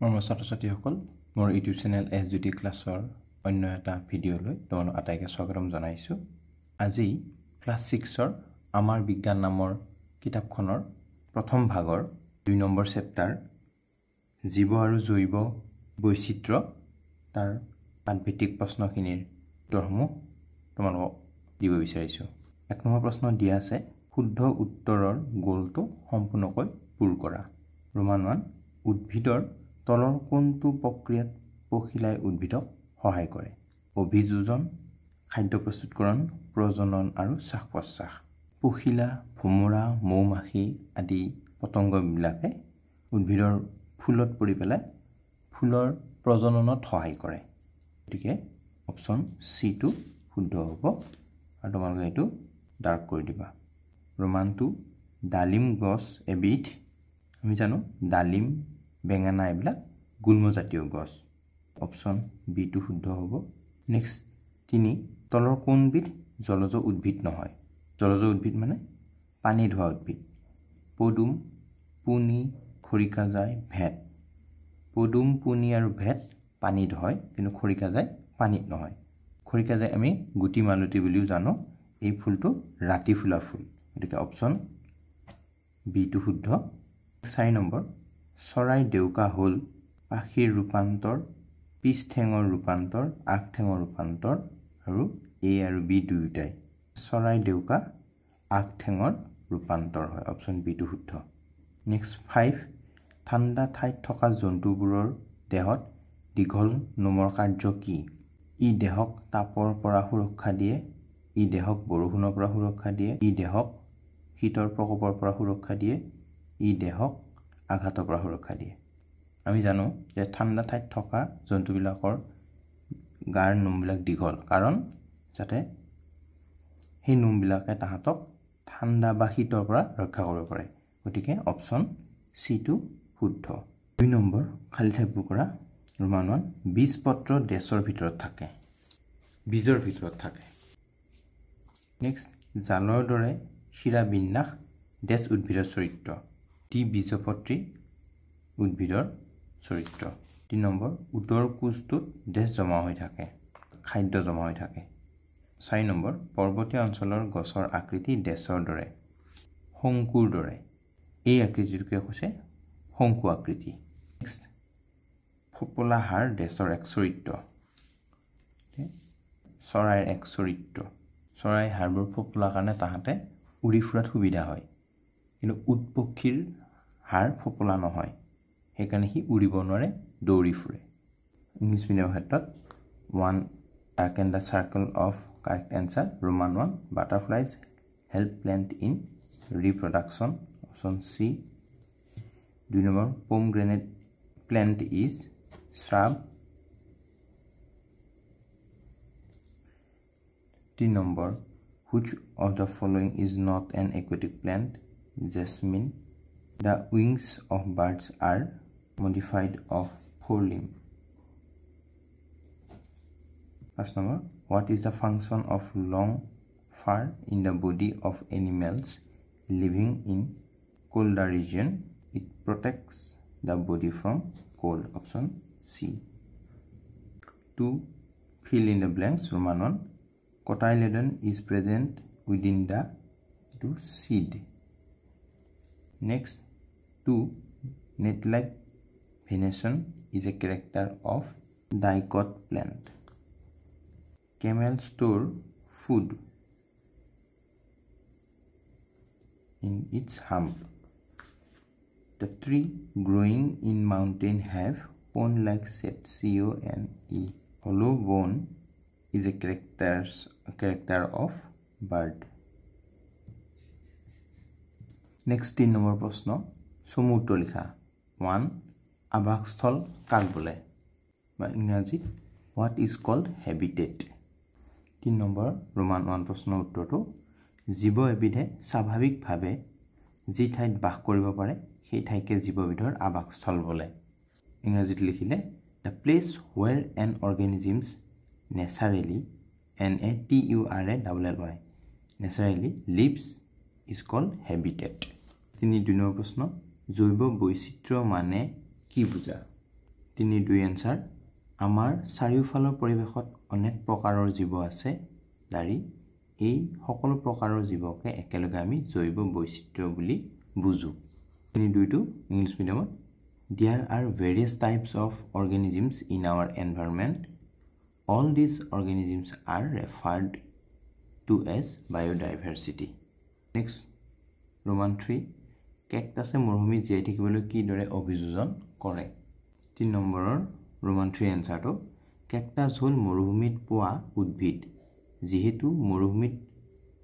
মোৰ ছাত্ৰ-ছাত্ৰীসকল মোৰ ইউটিউব চেনেল এছজিটি ক্লাছৰ অন্য এটা ভিডিঅ'লৈ তোমালোক আটাইকে স্বাগতম জনাইছোঁ। আজি ক্লাছ 6ৰ আমাৰ বিজ্ঞান নামৰ কিতাপখনৰ প্ৰথম ভাগৰ 2 নম্বৰ চেপ্টাৰ জীৱ আৰু জৈৱ বৈচিত্ৰ্য তাৰ পাঠভিত্তিক প্ৰশ্নখিনিৰ উত্তৰসমূহ তোমালোকক দিব বিচাৰিছোঁ। 1 নম্বৰ প্ৰশ্ন দিয়া আছে, শুদ্ধ উত্তৰৰ গোলটো সম্পূৰ্ণকৈ পূৰ কৰা। ৰোমান 1, উদ্ভিদৰ তলৰ কোনটো প্ৰক্ৰিয়াত পখিলাই উদ্ভিদক সহায় কৰে? অভিযোজন, খাদ্য প্ৰস্তুতকৰণ, প্ৰজনন আৰু শ্বাস-প্ৰশ্বাস। পখিলা, ভোমোৰা, মৌমাখি আদি পতংগবিলাকে উদ্ভিদৰ ফুলত পৰি পেলাই ফুলৰ প্ৰজননত সহায় কৰে। গতিকে অপশ্যন চিটো শুদ্ধ হ'ব আৰু তোমালোকে এইটো ডাৰ্ক কৰি দিবা। ৰোমান 2, ডালিম গছ এবিধ। আমি জানো ডালিম, বেঙেনা এইবিলাক গুল্মজাতীয় গছ। অপশ্যন বিটো শুদ্ধ হ'ব। নেক্সট 3, তলৰ কোনবিধ জলজ উদ্ভিদ নহয়? জলজ উদ্ভিদ মানে পানী ধোৱা উদ্ভিদ। পদুম, পুনি, খৰিকাজাই, ভেট। পদুম, পুনি আৰু ভেট পানীত হয়, কিন্তু খৰিকাজাই পানীত নহয়। খৰিকাজাই আমি গুটি মালতী বুলিও জানো। এই ফুলটো ৰাতি ফুলা ফুল। গতিকে অপশ্যন বিটো শুদ্ধ। 4 নম্বৰ, চৰাই ডেউকা হ'ল পাখিৰ ৰূপান্তৰ, পিছ ঠেঙৰ ৰূপান্তৰ, আগ ঠেঙৰ ৰূপান্তৰ আৰু এ আৰু বি দুয়োটাই। চৰাই ডেউকা আগ ঠেঙৰ ৰূপান্তৰ হয়। অপশ্যন বিটো শুদ্ধ। নেক্সট 5, ঠাণ্ডা ঠাইত থকা জন্তুবোৰৰ দেহত দীঘল নোমৰ কাৰ্য কি? ই দেহক তাপৰ পৰা সুৰক্ষা দিয়ে, ই দেহক বৰষুণৰ পৰা সুৰক্ষা দিয়ে, ই দেহক শীতৰ প্ৰকোপৰ পৰা সুৰক্ষা দিয়ে, ই দেহক আঘাতৰ পৰা সুৰক্ষা দিয়ে। আমি জানো যে ঠাণ্ডা ঠাইত থকা জন্তুবিলাকৰ গাৰ নোমবিলাক দীঘল, কাৰণ যাতে সেই নোমবিলাকে তাহাঁতক ঠাণ্ডা বা শীতৰ পৰা ৰক্ষা কৰিব পাৰে। গতিকে অপশ্যন চিটো শুদ্ধ। 2 নম্বৰ, খালী ঠাইবোৰ কৰা। ৰোমান 1, বীজপত্ৰ ডেছৰ ভিতৰত থাকে? বীজৰ ভিতৰত থাকে। নেক্সট, জালৰ দৰে শিৰাবিন্যাস ডেছ উদ্ভিদৰ চৰিত্ৰ? দ্বিবীজপত্ৰী উদ্ভিদৰ চৰিত্ৰ। 3 নম্বৰ, উদৰ কোষটোত ডেছ জমা হৈ থাকে? খাদ্য জমা হৈ থাকে। 4 নম্বৰ, পৰ্বতীয় অঞ্চলৰ গছৰ আকৃতি ডেছৰ দৰে? শংকুৰ দৰে। এই আকৃতিটোকে কৈছে শংকু আকৃতি। নেক্সট, ফোঁপোলা হাড় ডেছৰ এক চৰিত্ৰ? চৰাইৰ এক চৰিত্ৰ। চৰাইৰ হাড়বোৰ ফোঁপোলা কাৰণে তাহাঁতে উৰি ফুৰাত সুবিধা হয়, কিন্তু উট পক্ষীৰ হাড় ফোঁপোলা নহয়, সেইকাৰণে সি উৰিব নোৱাৰে, দৌৰি ফুৰে। ইংলিছ মিডিয়ামৰ ক্ষেত্ৰত 1, darken the circle of correct answer. Roman 1, butterflies help plant in reproduction? Option C. 2 number, pomegranate plant is shrub? 3 number, which of the following is not an aquatic plant? Jasmine. The wings of birds are modified of forelimb. 1st number, what is the function of long fur in the body of animals living in colder region? It protects the body from cold. Option C. 2, fill in the blanks. Roman 1, cotyledon is present within the seed. Next, 2, net-like venation is a character of dicot plant. Camels store food in its hump. The tree growing in mountain have cone-like shape. C-O-N-E. Hollow bone is a character of bird. Next 3 number প্ৰশ্ন, চমু উত্তৰ লিখা। 1, আৱাসস্থল কাক বোলে? বা ইংৰাজীত what is called habitat? 3 নম্বৰ, Roman 1 প্ৰশ্নৰ উত্তৰটো, জীৱ এবিধে স্বাভাৱিকভাৱে যি ঠাইত বাস কৰিব পাৰে সেই ঠাইকে জীৱবিধৰ আৱাসস্থল বোলে। ইংৰাজীত লিখিলে the place where an organisms naturally NATURALLY naturally lives is called habitat. 2 number প্ৰশ্ন, জৈৱ বৈচিত্ৰ্য মানে কি বুজা? 3-2 এনসাৰ আমাৰ চাৰিওফালৰ পৰিৱেশত অনেক প্ৰকাৰৰ জীৱ আছে দাৰি এই সকলো প্ৰকাৰৰ জীৱকে একেলগে আমি জৈৱ বৈচিত্ৰ্য বুলি বুজো 3-2 টো ইংলিছ মিডিয়ামত There are various types of organisms in our environment. All these organisms are referred to as biodiversity. Next, Roman 3. Cactus মৰুভূমি জীয়াই থাকিবলৈ কিদৰে অভিযোজন কৰে 3 নম্বৰৰ Roman 3 এনসাৰটো Cactus হ'ল মৰুভূমিত পোৱা উদ্ভিদ যেহেতু মৰুভূমিত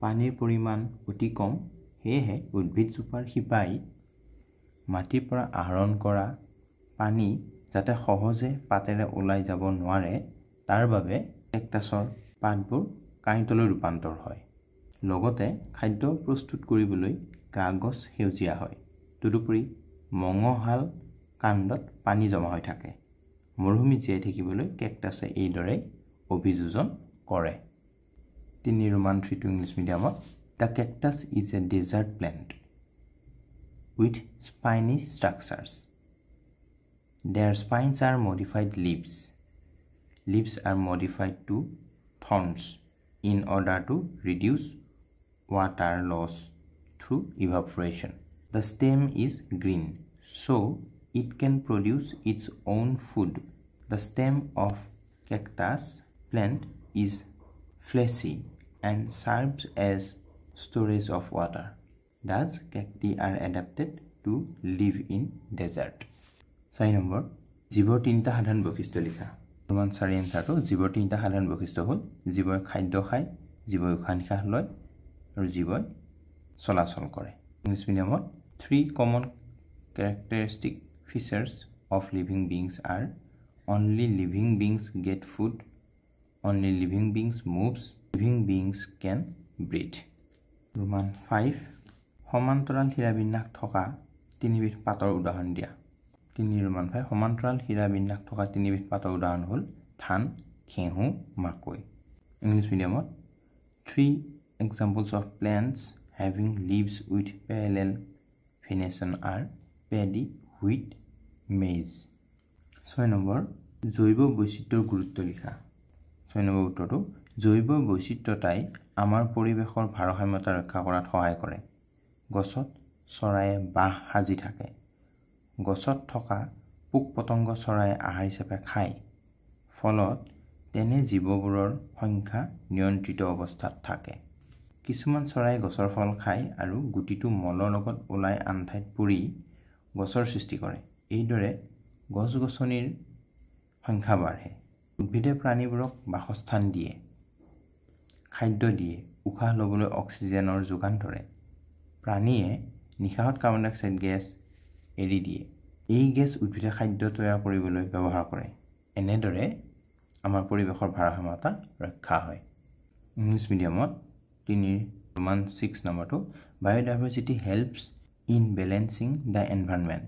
পানীৰ পৰিমাণ অতি কম হেহে উদ্ভিদজোপাৰ শিপাই মাটিৰ পৰা আহৰণ কৰা পানী যাতে সহজে পাতেৰে ওলাই যাব নোৱাৰে তাৰ বাবে কেকটাছৰ পাতবোৰ কাঁইটলৈ ৰূপান্তৰ হয় লগতে খাদ্য প্ৰস্তুত কৰিবলৈ কাগজ সেউজীয়া হয় তদুপৰি মঙহাল কাণ্ডত পানী জমা হৈ থাকে মৰুভূমি জীয়াই থাকিবলৈ কেকটাছে এইদৰে অভিযোজন কৰে 3 Roman 3 to English medium The cactus is a desert plant with spiny structures. Their spines are modified leaves. Leaves are modified to thorns in order to reduce water loss through evaporation. The stem is green, so it can produce its own food. The stem of cactus plant is fleshy and serves as storage of water. Thus, cacti are adapted to live in desert. 4 number জীৱৰ তিনিটা সাধাৰণ বৈশিষ্ট্য লিখা Roman 4 এনসাৰটো জীৱৰ তিনিটা সাধাৰণ বৈশিষ্ট্য হ'ল জীৱই খাদ্য খায় জীৱই উশাহ নিশাহ লয় আৰু জীৱই চলাচল কৰে ইংলিছ মিডিয়ামত 3 common characteristic features of living beings are only living beings get food only living beings moves living beings can breathe Roman 5 সমান্তৰাল হীৰাবিন্যাস থকা তিনিবিধ পাতৰ উদাহৰণ দিয়া 3 Roman 5 সমান্তৰাল হীৰাবিন্যাস থকা তিনিবিধ পাতৰ উদাহৰণ হ'ল ধান ঘেঁহু মাকৈ ইংলিছ মিডিয়ামত 3 examples of plants having leaves with parallel venation are paddy wheat maize 6 number জৈৱ বৈচিত্ৰ্যৰ গুৰুত্ব লিখা 6 নম্বৰ উত্তৰটো জৈৱ বৈচিত্ৰ্যতাই আমাৰ পৰিৱেশৰ ভাৰসাম্যতা ৰক্ষা কৰাত সহায় কৰে গছত চৰায়ে বাহ সাজি থাকে গছত থকা পোক পতংগ চৰায়ে আহাৰ হিচাপে খায় ফলত তেনে জীৱবোৰৰ সংখ্যা নিয়ন্ত্ৰিত অৱস্থাত থাকে কিছুমান চৰাই গছৰ ফল খায় আৰু গুটিটো মলৰ লগত ওলাই আন ঠাইত পৰি গছৰ সৃষ্টি কৰে এইদৰে গছ-গছনিৰ সংখ্যা বাঢ়ে উদ্ভিদে প্ৰাণীবোৰক বাসস্থান দিয়ে খাদ্য দিয়ে উশাহ ল'বলৈ অক্সিজেনৰ যোগান ধৰে প্ৰাণীয়ে নিশাহত কাৰ্বন ডাই অক্সাইড গেছ এৰি দিয়ে এই গেছ উদ্ভিদে খাদ্য তৈয়াৰ কৰিবলৈ ব্যৱহাৰ কৰে এনেদৰে আমাৰ পৰিৱেশৰ ভাৰসাম্যতা ৰক্ষা হয় ইংলিছ মিডিয়ামত 3 Roman 6 নম্বৰটো biodiversity helps in balancing the environment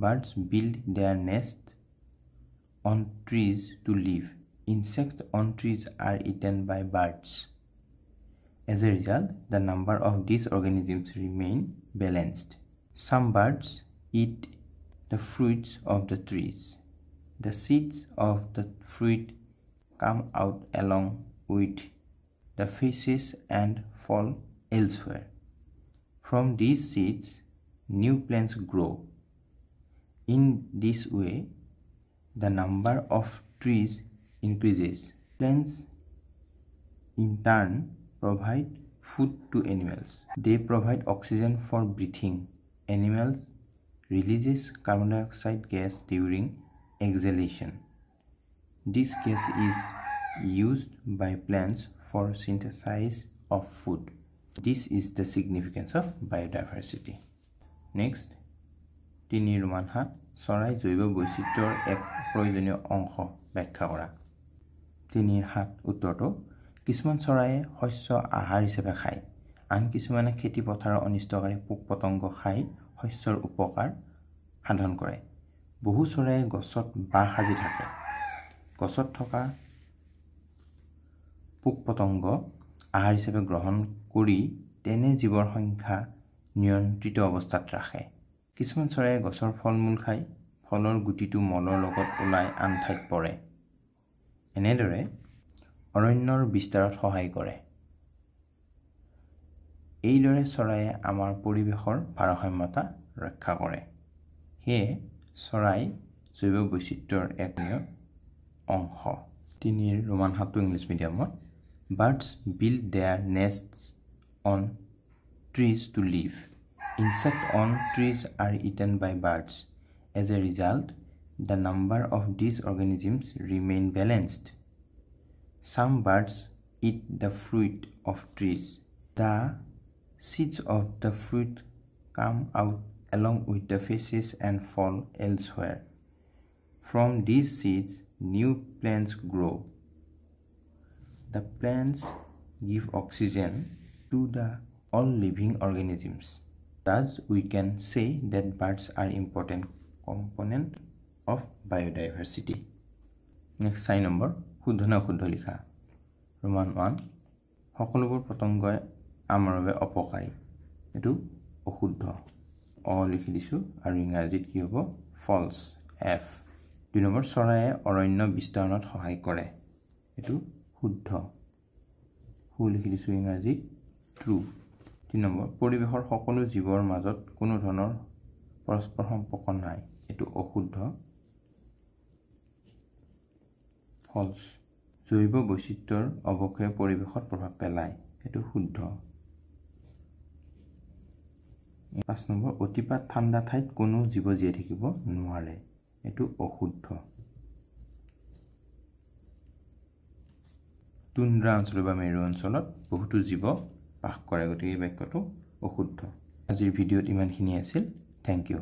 birds build their nests on trees to live insects on trees are eaten by birds As a result, the number of these organisms remain balanced. Some birds eat the fruits of the trees. The seeds of the fruit come out along with the fishes and fall elsewhere. From these seeds, new plants grow. In this way, the number of trees increases. Plants, in turn, provide food to animals. They provide oxygen for breathing. Animals releases carbon dioxide gas during exhalation. This gas is used by plants for synthesis of food. This is the significance of biodiversity. Next, 3 Roman 7 চৰাই জৈৱ বৈচিত্ৰ্যৰ এক প্ৰয়োজনীয় অংশ ব্যাখ্যা কৰা 3 7 উত্তৰটো কিছুমান চৰায়ে শস্য আহাৰ হিচাপে খায় আন কিছুমানে খেতি পথাৰৰ অনিষ্টকাৰী পোক পতংগ খাই শস্যৰ উপকাৰ সাধন কৰে বহু চৰায়ে গছত বাহ সাজি থাকে গছত থকা পোক পতংগ আহাৰ হিচাপে গ্ৰহণ কৰি তেনে জীৱৰ সংখ্যা নিয়ন্ত্ৰিত অৱস্থাত ৰাখে কিছুমান চৰায়ে গছৰ ফল মূল খাই ফলৰ গুটিটো মলৰ লগত ওলাই আন ঠাইত পৰে। এনেদৰে অৰণ্যৰ বিস্তাৰত সহায় কৰে। এইদৰে চৰাইয়ে আমাৰ পৰিৱেশৰ ভাৰসাম্যতা ৰক্ষা কৰে। সেয়ে চৰাই জৈৱ বৈচিত্ৰ্যৰ এক অংশ। 3 ৰোমান 7 ইংলিছ মিডিয়ামত Birds build their nests on trees to live. Insects on trees are eaten by birds. As a result, the number of these organisms remain balanced. Some birds eat the fruit of trees. The seeds of the fruit come out along with the fishes and fall elsewhere. From these seeds, new plants grow. The plants give oxygen to all living organisms. Thus, we can say that birds are important component of biodiversity. Next, sign number শুদ্ধ না অশুদ্ধ লিখা। Roman 1 সকলোবোৰ পতংগই আমাৰ বাবে অপকাৰী। এটো অশুদ্ধ। লিখি দিছো আৰু ইংৰাজীত কি হ'ব false f। 2 নম্বৰ চৰাইয়ে অৰণ্য বিস্তাৰণত সহায় কৰে। এটো শুদ্ধ। লিখি দিছো ইংৰাজীত true। 3 নম্বৰ পৰিৱেশৰ সকলো জীৱৰ মাজত কোনো ধৰণৰ পৰস্পৰ সম্পৰ্ক নাই। এটো অশুদ্ধ false। জৈৱ বৈচিত্ৰ্যৰ অৱক্ষয়ে পৰিৱেশত প্ৰভাৱ পেলায়। এটো শুদ্ধ। 5 নম্বৰ অতিপাত ঠাণ্ডা ঠাইত কোনো জীৱ জীয়াই থাকিব নোৱাৰে। এটো অশুদ্ধ। টুন্দ্ৰা অঞ্চল বা মেৰু অঞ্চলত বহুতো জীৱ বাস কৰে, গতিকে এই বাক্যটো অশুদ্ধ। আজিৰ ভিডিঅ'ত ইমানখিনি আছিল। Thank U.